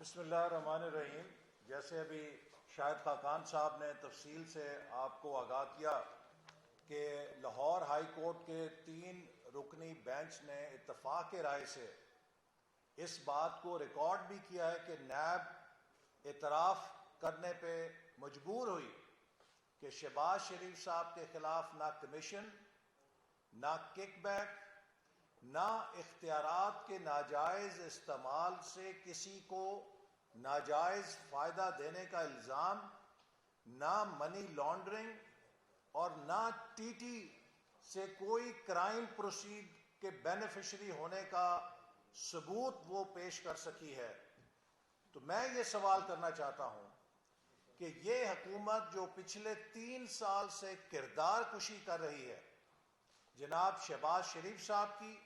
بسم اللہ الرحمن الرحیم۔ جیسے ابھی شاہد خاقان صاحب نے تفصیل سے آپ کو آگاہ کیا کہ لاہور ہائی کورٹ کے 3 رکنی بینچ نے اتفاق کے رائے سے اس بات کو ریکارڈ بھی کیا ہے کہ نیب اعتراف کرنے پہ مجبور ہوئی کہ شہباز شریف صاحب کے خلاف نہ کمیشن، نہ کک بیک، نہ اختیارات کے ناجائز استعمال سے کسی کو ناجائز فائدہ دینے کا الزام، نہ منی لانڈرنگ اور نہ ٹی ٹی سے کوئی کرائم پروسیڈ کے بینیفیشری ہونے کا ثبوت وہ پیش کر سکی ہے۔ تو میں یہ سوال کرنا چاہتا ہوں کہ یہ حکومت جو پچھلے 3 سال سے کردار کشی کر رہی ہے جناب شہباز شریف صاحب کی،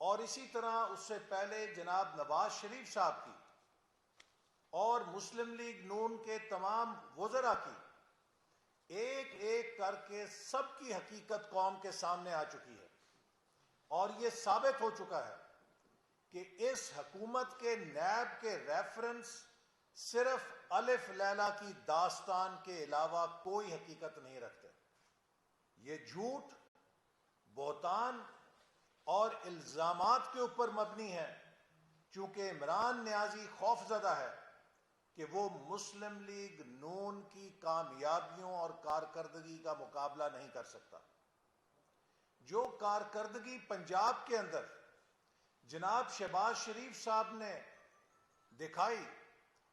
اور اسی طرح اس سے پہلے جناب نواز شریف صاحب کی اور مسلم لیگ نون کے تمام وزراء کی، ایک ایک کر کے سب کی حقیقت قوم کے سامنے آ چکی ہے، اور یہ ثابت ہو چکا ہے کہ اس حکومت کے نیب کے ریفرنس صرف الف لیلا کی داستان کے علاوہ کوئی حقیقت نہیں رکھتے۔ یہ جھوٹ، بہتان اور الزامات کے اوپر مبنی ہے، چونکہ عمران نیازی خوف زدہ ہے کہ وہ مسلم لیگ نون کی کامیابیوں اور کارکردگی کا مقابلہ نہیں کر سکتا۔ جو کارکردگی پنجاب کے اندر جناب شہباز شریف صاحب نے دکھائی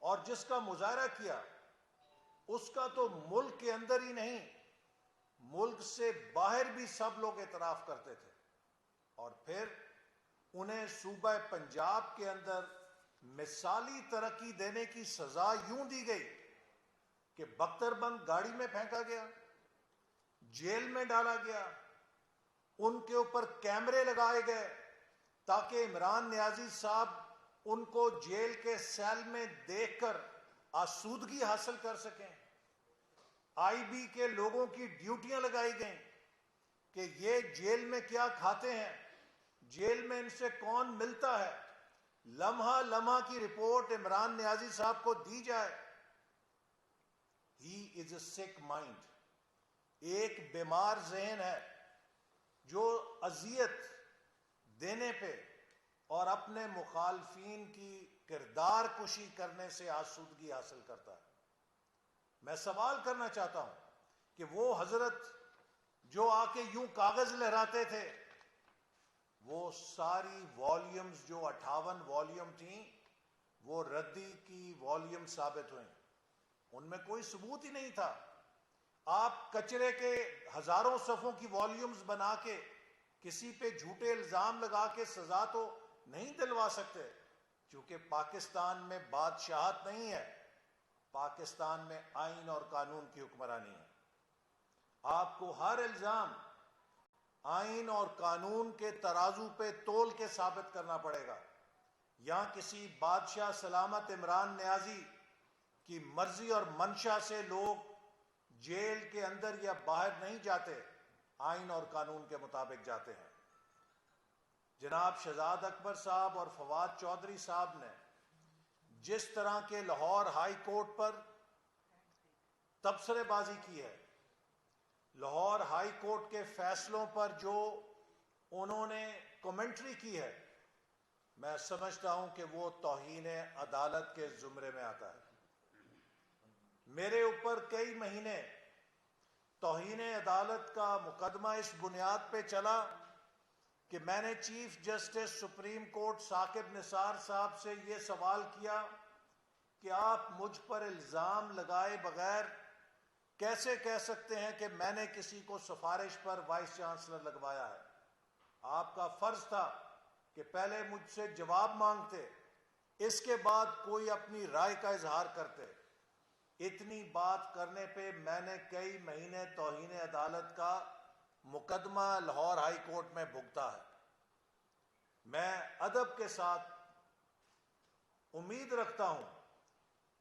اور جس کا مظاہرہ کیا، اس کا تو ملک کے اندر ہی نہیں، ملک سے باہر بھی سب لوگ اعتراف کرتے تھے، اور پھر انہیں صوبہ پنجاب کے اندر مثالی ترقی دینے کی سزا یوں دی گئی کہ بختر بند گاڑی میں پھینکا گیا، جیل میں ڈالا گیا، ان کے اوپر کیمرے لگائے گئے تاکہ عمران نیازی صاحب ان کو جیل کے سیل میں دیکھ کر آسودگی حاصل کر سکیں۔ آئی بی کے لوگوں کی ڈیوٹیاں لگائی گئیں کہ یہ جیل میں کیا کھاتے ہیں، جیل میں ان سے کون ملتا ہے، لمحہ لمحہ کی رپورٹ عمران نیازی صاحب کو دی جائے۔ ہی از اے سک مائنڈ، ایک بیمار ذہن ہے جو اذیت دینے پہ اور اپنے مخالفین کی کردار کشی کرنے سے آسودگی حاصل کرتا ہے۔ میں سوال کرنا چاہتا ہوں کہ وہ حضرت جو آ کے یوں کاغذ لہراتے تھے، وہ ساری والیومز جو 58 والیوم تھیں وہ ردی کی والیوم ثابت ہوئیں، ان میں کوئی ثبوت ہی نہیں تھا۔ آپ کچرے کے ہزاروں صفحوں کی والیومز بنا کے کسی پہ جھوٹے الزام لگا کے سزا تو نہیں دلوا سکتے، چونکہ پاکستان میں بادشاہت نہیں ہے، پاکستان میں آئین اور قانون کی حکمرانی ہے۔ آپ کو ہر الزام آئین اور قانون کے ترازو پہ تول کے ثابت کرنا پڑے گا۔ یہاں کسی بادشاہ سلامت عمران نیازی کی مرضی اور منشا سے لوگ جیل کے اندر یا باہر نہیں جاتے، آئین اور قانون کے مطابق جاتے ہیں۔ جناب شہزاد اکبر صاحب اور فواد چودھری صاحب نے جس طرح کے لاہور ہائی کورٹ پر تبصرے بازی کی ہے، لاہور ہائی کورٹ کے فیصلوں پر جو انہوں نے کمنٹری کی ہے، میں سمجھتا ہوں کہ وہ توہین عدالت کے زمرے میں آتا ہے۔ میرے اوپر کئی مہینے توہین عدالت کا مقدمہ اس بنیاد پہ چلا کہ میں نے chief justice supreme court Saqib Nisar صاحب سے یہ سوال کیا کہ آپ مجھ پر الزام لگائے بغیر کیسے کہہ سکتے ہیں کہ میں نے کسی کو سفارش پر وائس چانسلر لگوایا ہے؟ آپ کا فرض تھا کہ پہلے مجھ سے جواب مانگتے، اس کے بعد کوئی اپنی رائے کا اظہار کرتے۔ اتنی بات کرنے پہ میں نے کئی مہینے توہین عدالت کا مقدمہ لاہور ہائی کورٹ میں بھگتا ہے۔ میں ادب کے ساتھ امید رکھتا ہوں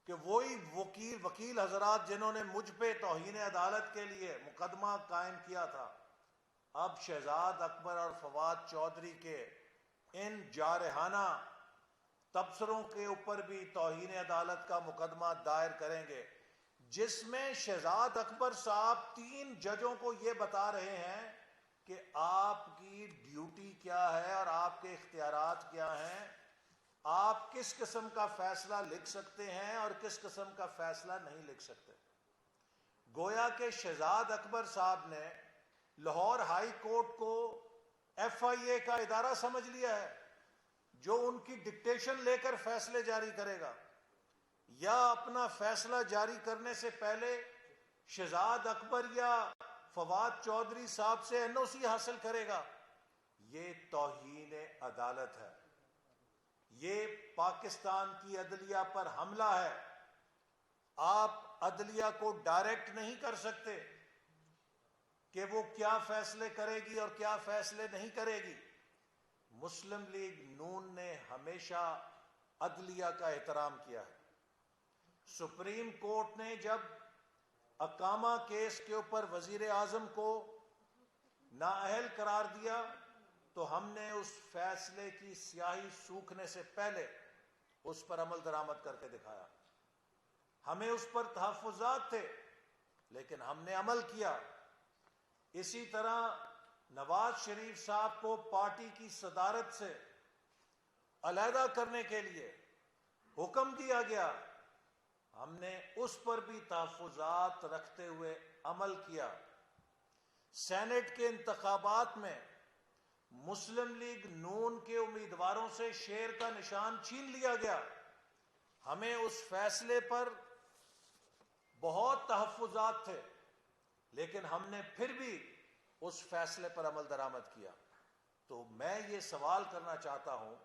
کہ وہی وکیل حضرات جنہوں نے مجھ پہ توہین عدالت کے لیے مقدمہ قائم کیا تھا، اب شہزاد اکبر اور فواد چودھری کے ان جارحانہ تبصروں کے اوپر بھی توہین عدالت کا مقدمہ دائر کریں گے، جس میں شہزاد اکبر صاحب 3 ججوں کو یہ بتا رہے ہیں کہ آپ کی ڈیوٹی کیا ہے اور آپ کے اختیارات کیا ہیں، آپ کس قسم کا فیصلہ لکھ سکتے ہیں اور کس قسم کا فیصلہ نہیں لکھ سکتے۔ گویا کہ شہزاد اکبر صاحب نے لاہور ہائی کورٹ کو ایف آئی اے کا ادارہ سمجھ لیا ہے جو ان کی ڈکٹیشن لے کر فیصلے جاری کرے گا، یا اپنا فیصلہ جاری کرنے سے پہلے شہزاد اکبر یا فواد چودھری صاحب سے این او سی حاصل کرے گا۔ یہ توہین عدالت ہے، یہ پاکستان کی عدلیہ پر حملہ ہے۔ آپ عدلیہ کو ڈائریکٹ نہیں کر سکتے کہ وہ کیا فیصلے کرے گی اور کیا فیصلے نہیں کرے گی۔ مسلم لیگ نون نے ہمیشہ عدلیہ کا احترام کیا ہے۔ سپریم کورٹ نے جب اقامہ کیس کے اوپر وزیر اعظم کو نااہل قرار دیا تو ہم نے اس فیصلے کی سیاہی سوکھنے سے پہلے اس پر عمل درآمد کر کے دکھایا۔ ہمیں اس پر تحفظات تھے لیکن ہم نے عمل کیا۔ اسی طرح نواز شریف صاحب کو پارٹی کی صدارت سے علیحدہ کرنے کے لیے حکم دیا گیا، ہم نے اس پر بھی تحفظات رکھتے ہوئے عمل کیا۔ سینٹ کے انتخابات میں مسلم لیگ نون کے امیدواروں سے شیر کا نشان چھین لیا گیا، ہمیں اس فیصلے پر بہت تحفظات تھے لیکن ہم نے پھر بھی اس فیصلے پر عمل درآمد کیا۔ تو میں یہ سوال کرنا چاہتا ہوں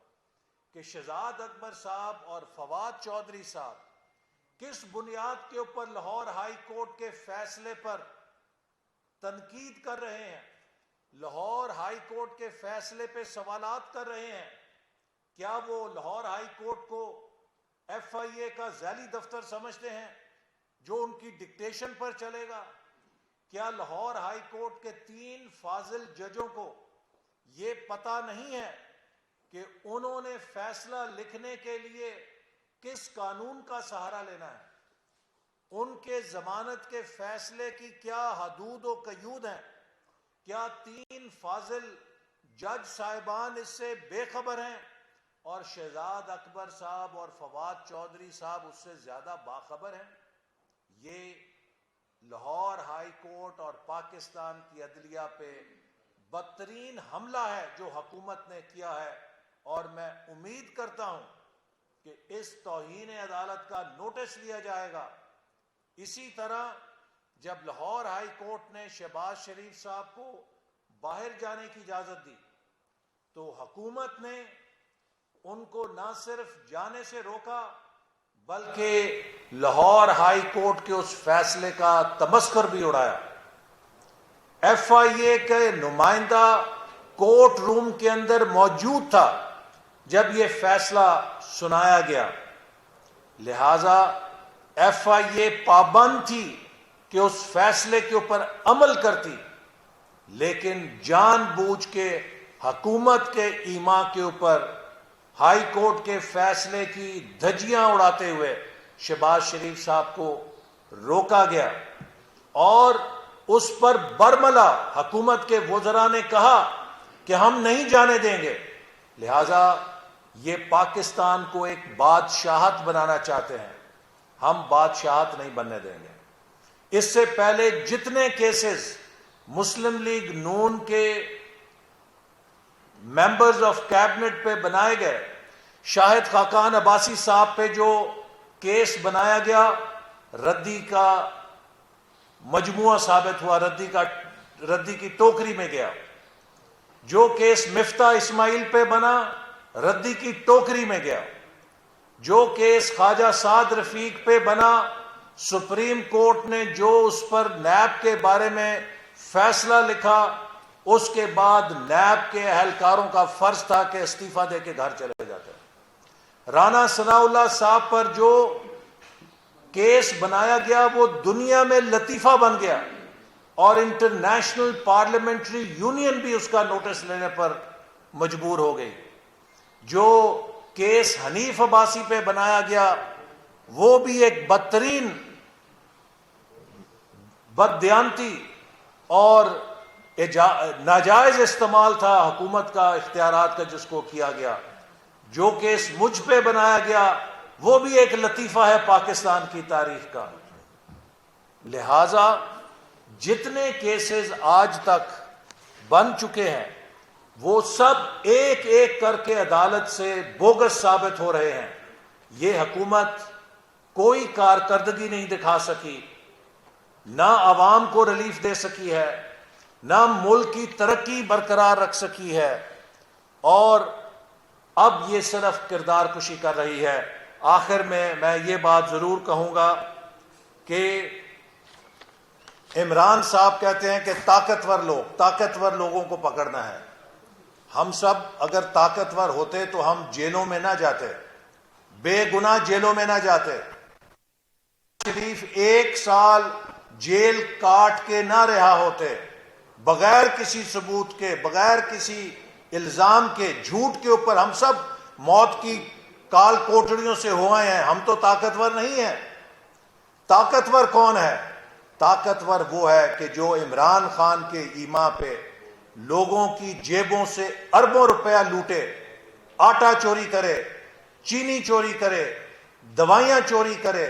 کہ شہزاد اکبر صاحب اور فواد چودھری صاحب کس بنیاد کے اوپر لاہور ہائی کورٹ کے فیصلے پر تنقید کر رہے ہیں، لاہور ہائی کورٹ کے فیصلے پہ سوالات کر رہے ہیں؟ کیا وہ لاہور ہائی کورٹ کو ایف آئی اے کا ذیلی دفتر سمجھتے ہیں جو ان کی ڈکٹیشن پر چلے گا؟ کیا لاہور ہائی کورٹ کے 3 فاضل ججوں کو یہ پتہ نہیں ہے کہ انہوں نے فیصلہ لکھنے کے لیے کس قانون کا سہارا لینا ہے؟ ان کے ضمانت کے فیصلے کی کیا حدود و قیود ہیں؟ کیا 3 فاضل جج صاحبان اس سے بے خبر ہیں اور شہزاد اکبر صاحب اور فواد چودھری صاحب اس سے زیادہ باخبر ہیں؟ یہ لاہور ہائی کورٹ اور پاکستان کی عدلیہ پہ بدترین حملہ ہے جو حکومت نے کیا ہے، اور میں امید کرتا ہوں کہ اس توہین عدالت کا نوٹس لیا جائے گا۔ اسی طرح جب لاہور ہائی کورٹ نے شہباز شریف صاحب کو باہر جانے کی اجازت دی تو حکومت نے ان کو نہ صرف جانے سے روکا بلکہ لاہور ہائی کورٹ کے اس فیصلے کا تمسخر بھی اڑایا۔ ایف آئی اے کے نمائندہ کورٹ روم کے اندر موجود تھا جب یہ فیصلہ سنایا گیا، لہذا ایف آئی اے پابند تھی کہ اس فیصلے کے اوپر عمل کرتی، لیکن جان بوجھ کے حکومت کے ایما کے اوپر ہائی کورٹ کے فیصلے کی دھجیاں اڑاتے ہوئے شہباز شریف صاحب کو روکا گیا، اور اس پر برملا حکومت کے وزراء نے کہا کہ ہم نہیں جانے دیں گے۔ لہذا یہ پاکستان کو ایک بادشاہت بنانا چاہتے ہیں، ہم بادشاہت نہیں بننے دیں گے۔ اس سے پہلے جتنے کیسز مسلم لیگ نون کے ممبرز آف کیبنٹ پہ بنائے گئے، شاہد خاقان عباسی صاحب پہ جو کیس بنایا گیا ردی کا مجموعہ ثابت ہوا، ردی کی ٹوکری میں گیا، جو کیس مفتاح اسماعیل پہ بنا ردی کی ٹوکری میں گیا، جو کیس خواجہ سعد رفیق پہ بنا سپریم کورٹ نے جو اس پر نیب کے بارے میں فیصلہ لکھا، اس کے بعد نیب کے اہلکاروں کا فرض تھا کہ استعفیٰ دے کے گھر چلے جاتے۔ رانا ثناء اللہ صاحب پر جو کیس بنایا گیا وہ دنیا میں لطیفہ بن گیا، اور انٹرنیشنل پارلیمنٹری یونین بھی اس کا نوٹس لینے پر مجبور ہو گئی۔ جو کیس حنیف عباسی پہ بنایا گیا وہ بھی ایک بدترین بددیانتی اور ناجائز استعمال تھا حکومت کا اختیارات کا جس کو کیا گیا. جو کیس مجھ پہ بنایا گیا وہ بھی ایک لطیفہ ہے پاکستان کی تاریخ کا. لہذا جتنے کیسز آج تک بن چکے ہیں وہ سب ایک ایک کر کے عدالت سے بوگس ثابت ہو رہے ہیں. یہ حکومت کوئی کارکردگی نہیں دکھا سکی، نہ عوام کو ریلیف دے سکی ہے، نہ ملک کی ترقی برقرار رکھ سکی ہے، اور اب یہ صرف کردار کشی کر رہی ہے. آخر میں یہ بات ضرور کہوں گا کہ عمران صاحب کہتے ہیں کہ طاقتور لوگوں کو پکڑنا ہے. ہم سب اگر طاقتور ہوتے تو ہم جیلوں میں نہ جاتے، بے گناہ جیلوں میں نہ جاتے. شریف 1 سال جیل کاٹ کے نہ رہا ہوتے، بغیر کسی ثبوت کے، بغیر کسی الزام کے، جھوٹ کے اوپر ہم سب موت کی کال کوٹڑیوں سے ہوئے ہیں. ہم تو طاقتور نہیں ہیں. طاقتور کون ہے؟ طاقتور وہ ہے کہ جو عمران خان کے ایما پہ لوگوں کی جیبوں سے اربوں روپیہ لوٹے، آٹا چوری کرے، چینی چوری کرے، دوائیاں چوری کرے،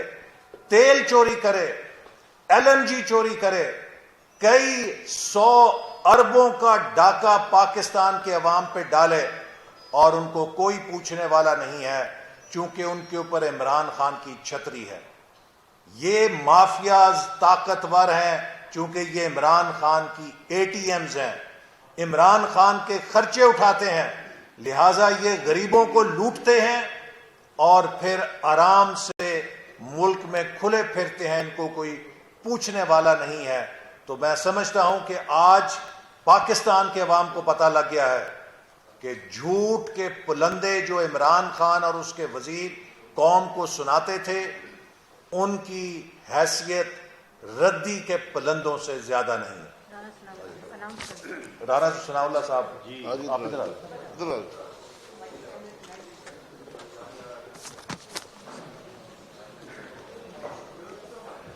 تیل چوری کرے، LNG چوری کرے، کئی 100 اربوں کا ڈاکہ پاکستان کے عوام پہ ڈالے، اور ان کو کوئی پوچھنے والا نہیں ہے چونکہ ان کے اوپر عمران خان کی چھتری ہے. یہ مافیاز طاقتور ہیں چونکہ یہ عمران خان کی ATMs ہیں، عمران خان کے خرچے اٹھاتے ہیں. لہٰذا یہ غریبوں کو لوٹتے ہیں اور پھر آرام سے ملک میں کھلے پھرتے ہیں، ان کو کوئی پوچھنے والا نہیں ہے. تو میں سمجھتا ہوں کہ آج پاکستان کے عوام کو پتہ لگ گیا ہے کہ جھوٹ کے پلندے جو عمران خان اور اس کے وزیر قوم کو سناتے تھے ان کی حیثیت ردی کے پلندوں سے زیادہ نہیں. رانا ثناء اللہ صاحب، جی، آپ ادھر آئیں.